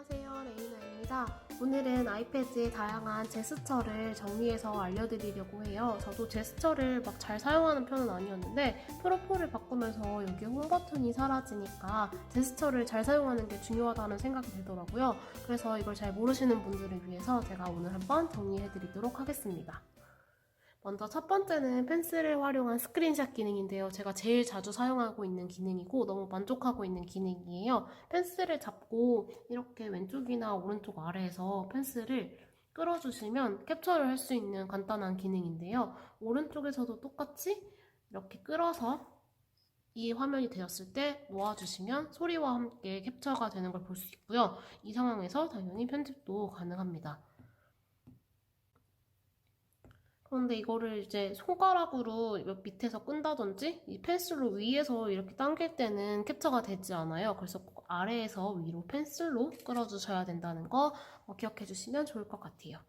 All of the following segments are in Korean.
안녕하세요, 레이나입니다. 오늘은 아이패드의 다양한 제스처를 정리해서 알려드리려고 해요. 저도 제스처를 막 잘 사용하는 편은 아니었는데 프로포를 바꾸면서 여기 홈 버튼이 사라지니까 제스처를 잘 사용하는 게 중요하다는 생각이 들더라고요. 그래서 이걸 잘 모르시는 분들을 위해서 제가 오늘 한번 정리해드리도록 하겠습니다. 먼저 첫 번째는 펜슬을 활용한 스크린샷 기능인데요. 제가 제일 자주 사용하고 있는 기능이고 너무 만족하고 있는 기능이에요. 펜슬을 잡고 이렇게 왼쪽이나 오른쪽 아래에서 펜슬을 끌어주시면 캡처를 할 수 있는 간단한 기능인데요. 오른쪽에서도 똑같이 이렇게 끌어서 이 화면이 되었을 때 놓아주시면 소리와 함께 캡처가 되는 걸 볼 수 있고요. 이 상황에서 당연히 편집도 가능합니다. 그런데 이거를 이제 손가락으로 밑에서 끈다든지 이 펜슬로 위에서 이렇게 당길 때는 캡처가 되지 않아요. 그래서 꼭 아래에서 위로 펜슬로 끌어주셔야 된다는 거 기억해 주시면 좋을 것 같아요.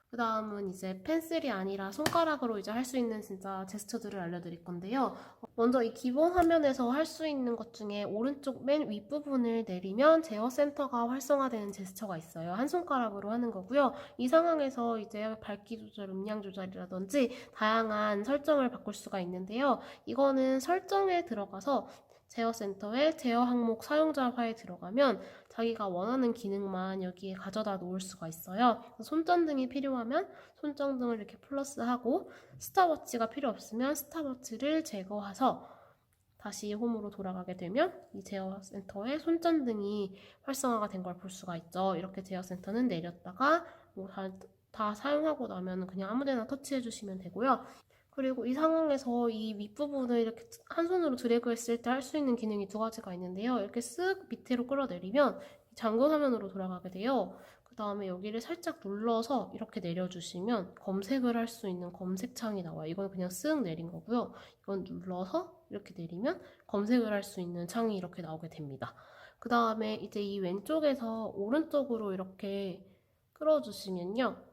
그 다음은 이제 펜슬이 아니라 손가락으로 이제 할 수 있는 진짜 제스처들을 알려드릴 건데요. 먼저 이 기본 화면에서 할 수 있는 것 중에 오른쪽 맨 윗부분을 내리면 제어 센터가 활성화되는 제스처가 있어요. 한 손가락으로 하는 거고요. 이 상황에서 이제 밝기 조절, 음량 조절이라든지 다양한 설정을 바꿀 수가 있는데요. 이거는 설정에 들어가서 제어 센터에 제어 항목 사용자 파에 들어가면 자기가 원하는 기능만 여기에 가져다 놓을 수가 있어요. 손전등이 필요하면 손전등을 이렇게 플러스하고 스탑워치가 필요 없으면 스탑워치를 제거해서 다시 홈으로 돌아가게 되면 이 제어 센터에 손전등이 활성화가 된 걸 볼 수가 있죠. 이렇게 제어 센터는 내렸다가 다 사용하고 나면 그냥 아무데나 터치해 주시면 되고요. 그리고 이 상황에서 이 윗부분을 이렇게 한 손으로 드래그 했을 때 할 수 있는 기능이 두 가지가 있는데요. 이렇게 쓱 밑으로 끌어내리면 잠금 화면으로 돌아가게 돼요. 그 다음에 여기를 살짝 눌러서 이렇게 내려주시면 검색을 할 수 있는 검색창이 나와요. 이건 그냥 쓱 내린 거고요. 이건 눌러서 이렇게 내리면 검색을 할 수 있는 창이 이렇게 나오게 됩니다. 그 다음에 이제 이 왼쪽에서 오른쪽으로 이렇게 끌어주시면요.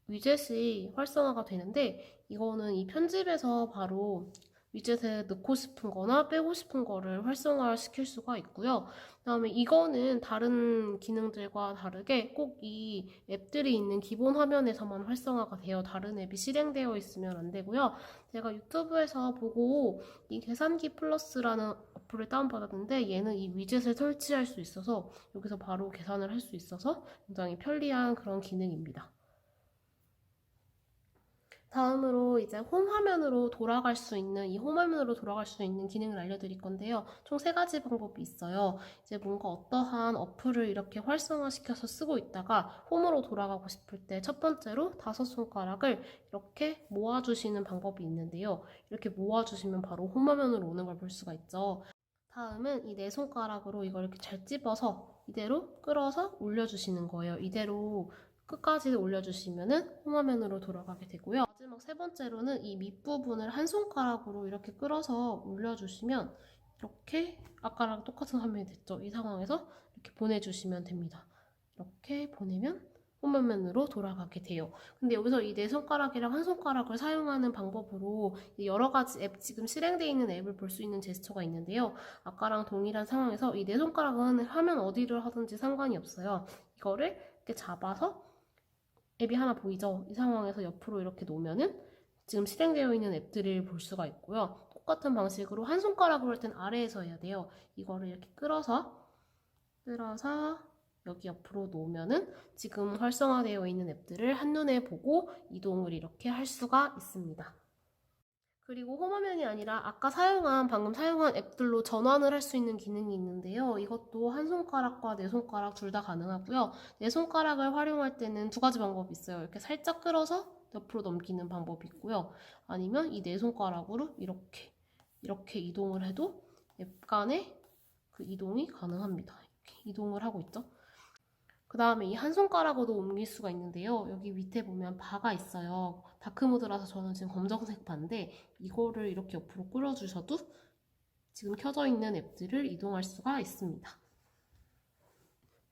위젯이 활성화가 되는데 이거는 이 편집에서 바로 위젯에 넣고 싶은 거나 빼고 싶은 거를 활성화시킬 수가 있고요. 그다음에 이거는 다른 기능들과 다르게 꼭 이 앱들이 있는 기본 화면에서만 활성화가 돼요. 다른 앱이 실행되어 있으면 안 되고요. 제가 유튜브에서 보고 이 계산기 플러스라는 어플을 다운받았는데 얘는 이 위젯을 설치할 수 있어서 여기서 바로 계산을 할 수 있어서 굉장히 편리한 그런 기능입니다. 다음으로 이제 홈 화면으로 돌아갈 수 있는 홈 화면으로 돌아갈 수 있는 기능을 알려드릴 건데요. 총 3가지 방법이 있어요. 이제 뭔가 어떠한 어플을 이렇게 활성화시켜서 쓰고 있다가 홈으로 돌아가고 싶을 때 첫 번째로 5손가락을 이렇게 모아주시는 방법이 있는데요. 이렇게 모아주시면 바로 홈 화면으로 오는 걸 볼 수가 있죠. 다음은 이 4손가락으로 이걸 이렇게 잘 집어서 이대로 끌어서 올려주시는 거예요. 이대로 끝까지 올려주시면은 홈화면으로 돌아가게 되고요. 마지막 3번째로는 이 밑부분을 한 손가락으로 이렇게 끌어서 올려주시면 이렇게 아까랑 똑같은 화면이 됐죠. 이 상황에서 이렇게 보내주시면 됩니다. 이렇게 보내면 홈화면으로 돌아가게 돼요. 근데 여기서 이 4손가락이랑 한 손가락을 사용하는 방법으로 여러 가지 앱, 지금 실행되어 있는 앱을 볼 수 있는 제스처가 있는데요. 아까랑 동일한 상황에서 이 4손가락은 화면 어디를 하든지 상관이 없어요. 이거를 이렇게 잡아서 앱이 하나 보이죠? 이 상황에서 옆으로 이렇게 놓으면은 지금 실행되어 있는 앱들을 볼 수가 있고요. 똑같은 방식으로 한 손가락으로 할 땐 아래에서 해야 돼요. 이거를 이렇게 끌어서 여기 옆으로 놓으면은 지금 활성화되어 있는 앱들을 한눈에 보고 이동을 이렇게 할 수가 있습니다. 그리고 홈화면이 아니라 아까 방금 사용한 앱들로 전환을 할 수 있는 기능이 있는데요. 이것도 한 손가락과 4손가락 둘 다 가능하고요. 4손가락을 활용할 때는 2가지 방법이 있어요. 이렇게 살짝 끌어서 옆으로 넘기는 방법이 있고요. 아니면 이 4손가락으로 이렇게 이동을 해도 앱 간의 그 이동이 가능합니다. 이렇게 이동을 하고 있죠. 그 다음에 이 한 손가락으로 옮길 수가 있는데요. 여기 밑에 보면 바가 있어요. 다크모드라서 저는 지금 검정색 바인데 이거를 이렇게 옆으로 끌어주셔도 지금 켜져 있는 앱들을 이동할 수가 있습니다.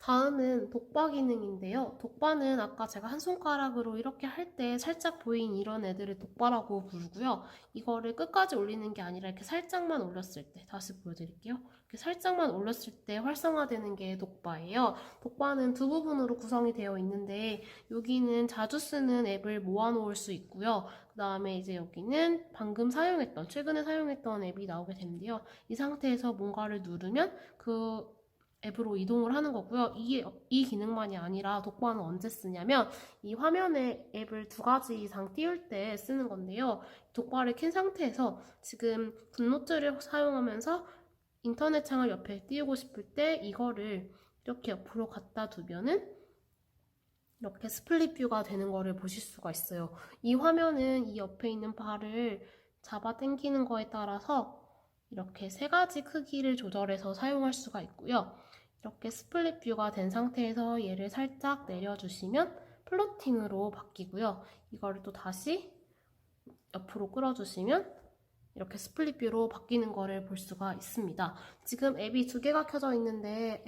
다음은 독바 기능인데요. 독바는 아까 제가 한 손가락으로 이렇게 할 때 살짝 보인 이런 애들을 독바라고 부르고요. 이거를 끝까지 올리는 게 아니라 이렇게 살짝만 올렸을 때, 다시 보여드릴게요. 이렇게 살짝만 올렸을 때 활성화되는 게 독바예요. 독바는 두 부분으로 구성이 되어 있는데 여기는 자주 쓰는 앱을 모아놓을 수 있고요. 그 다음에 이제 여기는 방금 사용했던, 최근에 사용했던 앱이 나오게 되는데요. 이 상태에서 뭔가를 누르면 그 앱으로 이동을 하는 거고요. 이 기능만이 아니라 독바는 언제 쓰냐면 이 화면에 앱을 두 가지 이상 띄울 때 쓰는 건데요. 독바를 켠 상태에서 지금 붓노트를 사용하면서 인터넷 창을 옆에 띄우고 싶을 때 이거를 이렇게 옆으로 갖다 두면은 이렇게 스플릿 뷰가 되는 거를 보실 수가 있어요. 이 화면은 이 옆에 있는 바를 잡아 당기는 거에 따라서 이렇게 세 가지 크기를 조절해서 사용할 수가 있고요. 이렇게 스플릿 뷰가 된 상태에서 얘를 살짝 내려주시면 플로팅으로 바뀌고요. 이거를 또 다시 옆으로 끌어주시면 이렇게 스플릿 뷰로 바뀌는 거를 볼 수가 있습니다. 지금 앱이 두 개가 켜져 있는데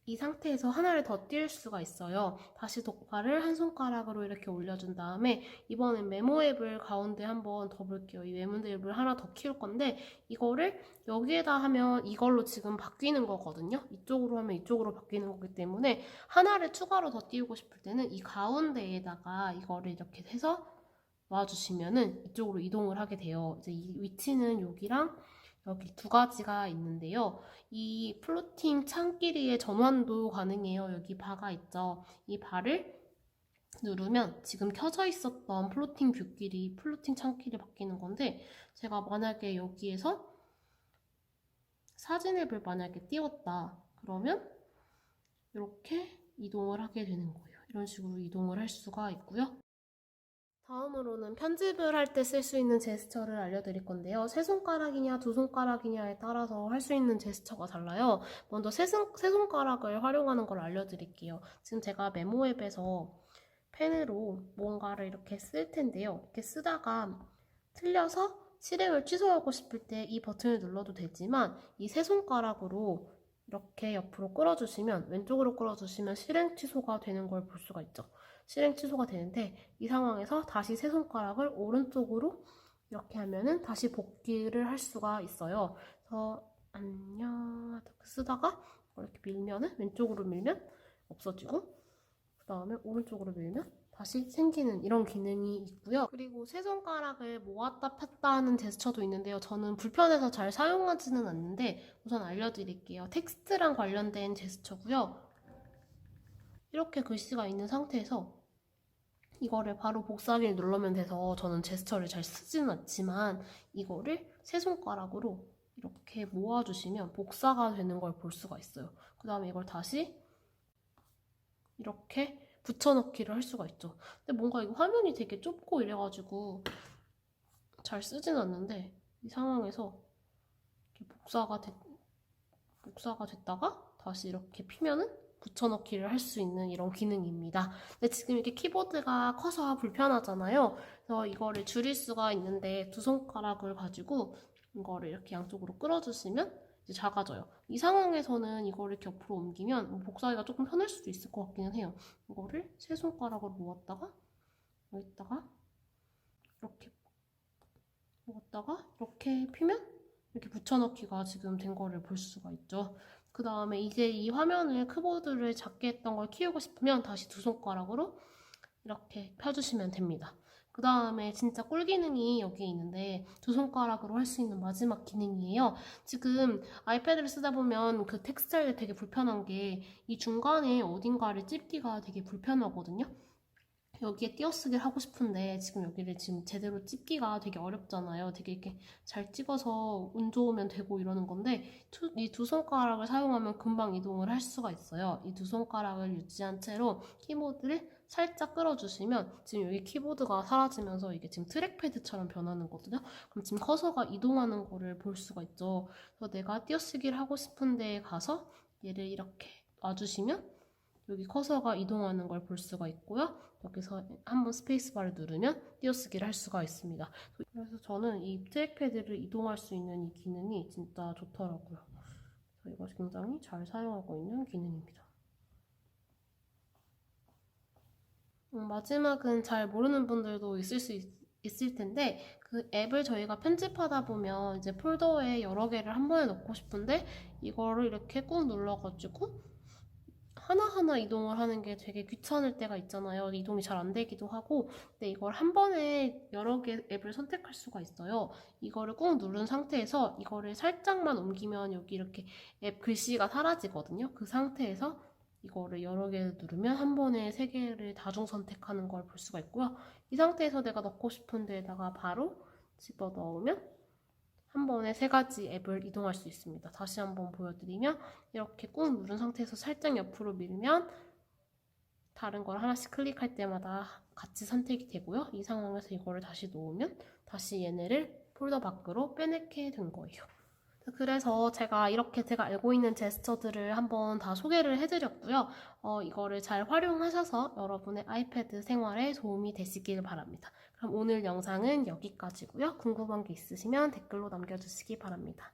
이 상태에서 하나를 더 띄울 수가 있어요. 다시 독바를 한 손가락으로 이렇게 올려준 다음에 이번엔 메모 앱을 가운데 한번 더 볼게요. 이 메모 앱을 하나 더 키울 건데 이거를 여기에다 하면 이걸로 지금 바뀌는 거거든요. 이쪽으로 하면 이쪽으로 바뀌는 거기 때문에 하나를 추가로 더 띄우고 싶을 때는 이 가운데에다가 이거를 이렇게 해서 놔주시면은 이쪽으로 이동을 하게 돼요. 이제 이 위치는 여기랑 여기 두 가지가 있는데요. 이 플로팅 창끼리의 전환도 가능해요. 여기 바가 있죠. 이 바를 누르면 지금 켜져 있었던 플로팅 뷰끼리 플로팅 창끼리 바뀌는 건데 제가 만약에 여기에서 사진 앱을 만약에 띄웠다. 그러면 이렇게 이동을 하게 되는 거예요. 이런 식으로 이동을 할 수가 있고요. 다음으로는 편집을 할 때 쓸 수 있는 제스처를 알려드릴 건데요. 세 손가락이냐 두 손가락이냐에 따라서 할 수 있는 제스처가 달라요. 먼저 세 손가락을 활용하는 걸 알려드릴게요. 지금 제가 메모 앱에서 펜으로 뭔가를 이렇게 쓸 텐데요. 이렇게 쓰다가 틀려서 실행을 취소하고 싶을 때 이 버튼을 눌러도 되지만 이 세 손가락으로 이렇게 옆으로 끌어주시면 왼쪽으로 끌어주시면 실행 취소가 되는 걸 볼 수가 있죠. 실행 취소가 되는데 이 상황에서 다시 세 손가락을 오른쪽으로 이렇게 하면은 다시 복귀를 할 수가 있어요. 그래서 안녕 쓰다가 이렇게 밀면은 왼쪽으로 밀면 없어지고 그 다음에 오른쪽으로 밀면 다시 생기는 이런 기능이 있고요. 그리고 세 손가락을 모았다 폈다 하는 제스처도 있는데요. 저는 불편해서 잘 사용하지는 않는데 우선 알려드릴게요. 텍스트랑 관련된 제스처고요. 이렇게 글씨가 있는 상태에서 이거를 바로 복사기를 누르면 돼서 저는 제스처를 잘 쓰지는 않지만 이거를 세 손가락으로 이렇게 모아주시면 복사가 되는 걸 볼 수가 있어요. 그 다음에 이걸 다시 이렇게 붙여넣기를 할 수가 있죠. 근데 뭔가 이거 화면이 되게 좁고 이래가지고 잘 쓰진 않는데 이 상황에서 이렇게 복사가 됐다가 다시 이렇게 피면은 붙여넣기를 할 수 있는 이런 기능입니다. 근데 지금 이렇게 키보드가 커서 불편하잖아요. 그래서 이거를 줄일 수가 있는데 두 손가락을 가지고 이거를 이렇게 양쪽으로 끌어주시면 이제 작아져요. 이 상황에서는 이거를 이렇게 옆으로 옮기면 복사하기가 조금 편할 수도 있을 것 같기는 해요. 이거를 세 손가락으로 모았다가 여기다가 이렇게 모았다가 이렇게 피면 이렇게 붙여넣기가 지금 된 거를 볼 수가 있죠. 그 다음에 이제 이 화면을 키보드를 작게 했던 걸 키우고 싶으면 다시 두 손가락으로 이렇게 펴주시면 됩니다. 그 다음에 진짜 꿀 기능이 여기에 있는데 두 손가락으로 할 수 있는 마지막 기능이에요. 지금 아이패드를 쓰다 보면 그 텍스트가 되게 불편한 게 이 중간에 어딘가를 찝기가 되게 불편하거든요. 여기에 띄어쓰기를 하고 싶은데 지금 여기를 지금 제대로 찝기가 되게 어렵잖아요. 되게 이렇게 잘 찍어서 운 좋으면 되고 이러는 건데 이 두 손가락을 사용하면 금방 이동을 할 수가 있어요. 이 두 손가락을 유지한 채로 키보드를 살짝 끌어주시면 지금 여기 키보드가 사라지면서 이게 지금 트랙패드처럼 변하는 거거든요. 그럼 지금 커서가 이동하는 거를 볼 수가 있죠. 그래서 내가 띄어쓰기를 하고 싶은 데에 가서 얘를 이렇게 놔주시면 여기 커서가 이동하는 걸 볼 수가 있고요. 여기서 한번 스페이스바를 누르면 띄어쓰기를 할 수가 있습니다. 그래서 저는 이 트랙패드를 이동할 수 있는 이 기능이 진짜 좋더라고요. 그래서 이거 굉장히 잘 사용하고 있는 기능입니다. 마지막은 잘 모르는 분들도 있을 텐데 그 앱을 저희가 편집하다 보면 이제 폴더에 여러 개를 한 번에 넣고 싶은데 이거를 이렇게 꾹 눌러가지고 하나하나 이동을 하는 게 되게 귀찮을 때가 있잖아요. 이동이 잘 안 되기도 하고. 근데 이걸 한 번에 여러 개 앱을 선택할 수가 있어요. 이거를 꾹 누른 상태에서 이거를 살짝만 옮기면 여기 이렇게 앱 글씨가 사라지거든요. 그 상태에서 이거를 여러 개를 누르면 한 번에 세 개를 다중 선택하는 걸 볼 수가 있고요. 이 상태에서 내가 넣고 싶은 데에다가 바로 집어 넣으면 한 번에 세 가지 앱을 이동할 수 있습니다. 다시 한번 보여드리면 이렇게 꾹 누른 상태에서 살짝 옆으로 밀면 다른 걸 하나씩 클릭할 때마다 같이 선택이 되고요. 이 상황에서 이거를 다시 놓으면 다시 얘네를 폴더 밖으로 빼내게 된 거예요. 그래서 제가 이렇게 제가 알고 있는 제스처들을 한번 다 소개를 해드렸고요. 이거를 잘 활용하셔서 여러분의 아이패드 생활에 도움이 되시길 바랍니다. 그럼 오늘 영상은 여기까지고요. 궁금한 게 있으시면 댓글로 남겨주시기 바랍니다.